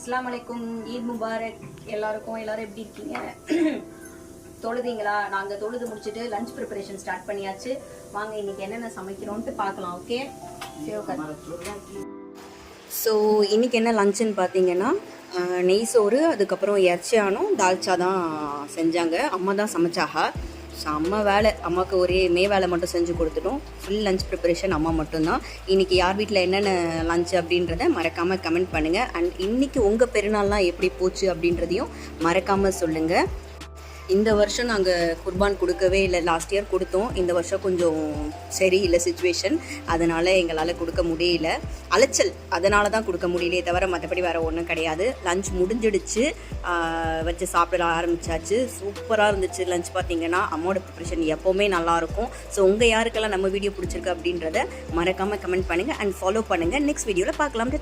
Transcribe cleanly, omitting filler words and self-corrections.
அஸ்ஸலாமு அலைக்கும், ஈத் முபாரக். எல்லாரும் எப்படி இருக்கீங்க? தொழுதீங்களா? நாங்கள் தொழுது முடிச்சுட்டு லஞ்ச் ப்ரிப்பரேஷன் ஸ்டார்ட் பண்ணியாச்சு. வாங்க இன்னைக்கு என்னென்ன சமைக்கிறோன்ட்டு பார்க்கலாம். ஓகே, ஸோ இன்றைக்கி என்ன லஞ்சுன்னு பார்த்தீங்கன்னா நெய் சோறு, அதுக்கப்புறம் இறைச்சியானும் தால்ச்சா தான் செஞ்சாங்க. அம்மா தான் சமைச்சாக. ஸோ அம்மா வேலை, அம்மாவுக்கு ஒரே வேலை மட்டும் செஞ்சு கொடுத்துட்டோம். ஃபுல் லஞ்ச் ப்ரிப்பரேஷன் அம்மா மட்டும்தான். இன்றைக்கி யார் வீட்டில் என்னென்ன லஞ்ச் அப்படின்றத மறக்காமல் கமெண்ட் பண்ணுங்கள். அண்ட் இன்றைக்கி உங்கள் பெருநாள்லாம் எப்படி போச்சு அப்படின்றதையும் மறக்காமல் சொல்லுங்கள். இந்த வருஷம் நாங்கள் குர்பான் கொடுக்கவே இல்லை. லாஸ்ட் இயர் கொடுத்தோம். இந்த வருஷம் கொஞ்சம் சரியில்லை சுச்சுவேஷன், அதனால் எங்களால் கொடுக்க முடியல. அலைச்சல், அதனால தான் கொடுக்க முடியலையே தவிர மற்றபடி வேறு ஒன்றும் கிடையாது. லஞ்ச் முடிஞ்சிடுச்சு, வச்சு சாப்பிட ஆரம்பித்தாச்சு. சூப்பராக இருந்துச்சு லஞ்ச். பார்த்திங்கன்னா அம்மாவோட ப்ரிப்ரேஷன் எப்போவுமே நல்லாயிருக்கும். ஸோ உங்கள் யாருக்கெல்லாம் நம்ம வீடியோ பிடிச்சிருக்கு அப்படின்றத மறக்காமல் கமெண்ட் பண்ணுங்கள் அண்ட் ஃபாலோ பண்ணுங்கள். நெக்ஸ்ட் வீடியோவில் பார்க்கலாம்.